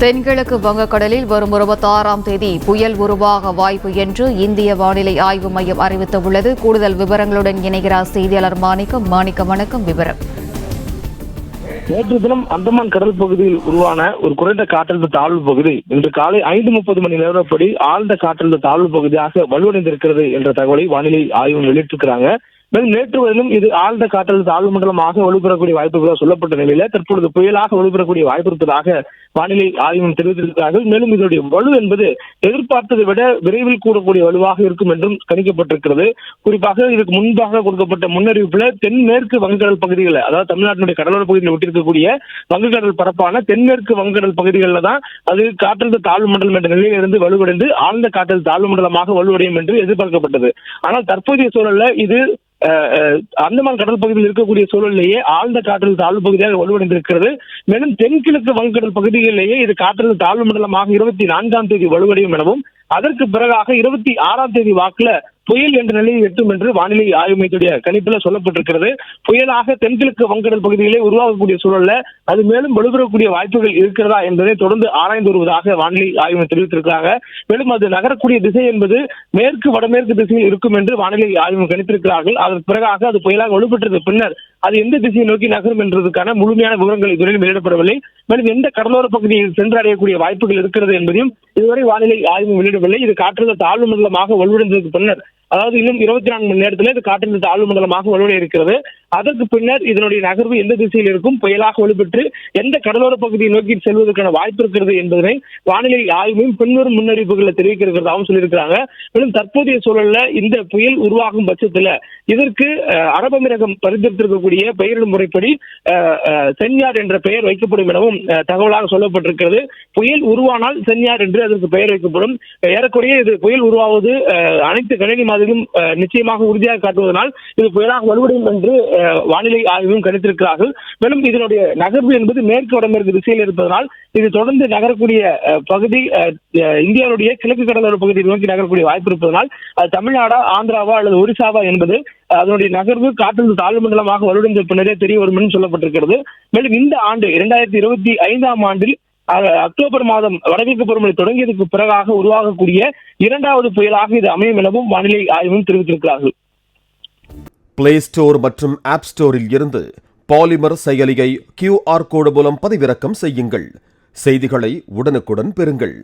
தென்கிழக்கு வங்கக்கடலில் வரும் 26ஆம் தேதி புயல் உருவாக வாய்ப்பு என்று இந்திய வானிலை ஆய்வு மையம் அறிவித்துள்ளது. கூடுதல் விவரங்களுடன் இணைகிறார் செய்தியாளர் மாணிக்கம். வணக்கம். விவரம். நேற்று தினம் அந்தமான் கடல் பகுதியில் உருவான ஒரு குறைந்த காற்றழுத்த தாழ்வு பகுதி இன்று காலை 5:30 மணி நேரப்படி ஆழ்ந்த காற்றழுத்த தாழ்வு பகுதியாக வலுவடைந்திருக்கிறது என்ற தகவலை வானிலை ஆய்வு வெளியிட்டிருக்கிறாங்க. மேலும் நேற்று வரையிலும் இது ஆழ்ந்த காற்றழுத்த தாழ்வு மண்டலமாக வலுப்பெறக்கூடிய வாய்ப்புகளாக சொல்லப்பட்ட நிலையில தற்பொழுது புயலாக வலுப்பெறக்கூடிய வாய்ப்பு இருப்பதாக வானிலை ஆய்வு தெரிவித்திருக்கிறார்கள். மேலும் இதனுடைய வலு என்பது எதிர்பார்த்ததை விட விரைவில் கூடக்கூடிய வலுவாக இருக்கும் என்றும் கணிக்கப்பட்டிருக்கிறது. குறிப்பாக இதற்கு முன்பாக கொடுக்கப்பட்ட முன்னறிவிப்புல தென்மேற்கு வங்கக்கடல் பகுதிகளில், அதாவது தமிழ்நாட்டினுடைய கடலோர பகுதியில் ஒட்டியிருக்கக்கூடிய வங்கக்கடல் பரப்பான தென்மேற்கு வங்கக்கடல் பகுதிகளில் தான் அது காற்றழுத்த தாழ்வு மண்டலம் என்ற நிலையிலிருந்து வலுவடைந்து ஆழ்ந்த காற்றழுத்த தாழ்வு மண்டலமாக வலுவடையும் என்று எதிர்பார்க்கப்பட்டது. ஆனால் தற்போதைய சூழல்ல இது அந்தமான் கடல் பகுதியில் இருக்கக்கூடிய சூழலிலேயே ஆழ்ந்த காற்றழுத்த தாழ்வு பகுதியாக வலுவடைந்திருக்கிறது. மேலும் தென்கிழக்கு வங்கக்கடல் பகுதிகளிலேயே இது காற்றழுத்த தாழ்வு மண்டலமாக 24ஆம் தேதி வலுவடையும் எனவும் அதற்கு பிறகாக 26ஆம் தேதி வாக்குல புயல் என்ற நிலையை எட்டும் என்று வானிலை ஆய்வு மையத்துடைய கணிப்புல சொல்லப்பட்டிருக்கிறது. புயலாக தென்கிழக்கு வங்கக்கடல் பகுதியிலே உருவாகக்கூடிய சூழல்ல அது மேலும் வலுப்பெறக்கூடிய வாய்ப்புகள் இருக்கிறதா என்பதை தொடர்ந்து ஆராய்ந்து வருவதாக வானிலை ஆய்வு தெரிவித்திருக்கிறாங்க. மேலும் அது நகரக்கூடிய திசை என்பது மேற்கு வடமேற்கு திசையில் இருக்கும் என்று வானிலை ஆய்வு கணித்திருக்கிறார்கள். அதற்கு பிறகாக அது புயலாக வலுப்பெற்றது பின்னர் அது எந்த திசையை நோக்கி நகரும் என்பதற்கான முழுமையான விவரங்கள் இதுவரை வெளியிடப்படவில்லை. மேலும் எந்த கடலோர பகுதியில் சென்றடையக்கூடிய வாய்ப்புகள் இருக்கிறது என்பதையும் இதுவரை வானிலை ஆய்வு வெளியிடவில்லை. இது காற்றழுத்த தாழ்வு மண்டலமாக வலுவடைந்ததற்கு பின்னர், அதாவது இன்னும் 24 மணி நேரத்தில் இது காற்றழுத்த தாழ்வு மண்டலமாக வலுவடைய இருக்கிறது. அதற்கு பின்னர் இதனுடைய நகர்வு எந்த திசையில் இருக்கும், புயலாக வலுப்பெற்று எந்த கடலோர பகுதியை நோக்கி செல்வதற்கான வாய்ப்பு இருக்கிறது என்பதனை வானிலை ஆய்வையும் பின்வரும் முன்னறிவிப்புகளை தெரிவிக்க இருக்கிறதாகவும் சொல்லியிருக்கிறாங்க. மேலும் தற்போதைய சூழல்ல இந்த புயல் உருவாகும் பட்சத்துல இதற்கு அரபு அமீரகம் பரிந்துரைத்திருக்கக்கூடிய பெயரிடும் முறைப்படி சென்யார் என்ற பெயர் வைக்கப்படும் எனவும் தகவலாக சொல்லப்பட்டிருக்கிறது. புயல் உருவானால் சென்யார் என்று அதற்கு பெயர் வைக்கப்படும். ஏறக்குறைய இது புயல் உருவாவது அனைத்து கணினி மாதிரியும் நிச்சயமாக உறுதியாக காட்டுவதனால் இது புயலாக வலுவடையும் என்று வானிலை ஆய்வும் கணித்திருக்கிறார்கள். மேலும் இதனுடைய நகர்வு என்பது மேற்கு வடமேற்கு திசையில் இருப்பதனால் இது தொடர்ந்து நகரக்கூடிய பகுதி இந்தியாவுடைய கிழக்கு கடலோர பகுதியை நோக்கி நகரக்கூடிய வாய்ப்பு இருப்பதனால் அது தமிழ்நாடா, ஆந்திராவா அல்லது ஒரிசாவா என்பது அதனுடைய நகர்வு காற்றழுத்த தாழ்வு மண்டலமாக வலுவடைந்த பின்னரே தெரிய வரும் என்று சொல்லப்பட்டிருக்கிறது. மேலும் இந்த ஆண்டு 2025ஆம் ஆண்டில் அக்டோபர் மாதம் வடகிழக்கு பருவமழை தொடங்கியதற்கு பிறகாக உருவாகக்கூடிய 2வது புயலாக இது அமையும் எனவும் வானிலை ஆய்வும் தெரிவித்திருக்கிறார்கள். பிளே ஸ்டோர் மற்றும் ஆப் ஸ்டோரில் இருந்து பாலிமர் செயலியை QR கோடு மூலம் பதிவிறக்கம் செய்யுங்கள். செய்திகளை உடனுக்குடன் பெறுங்கள்.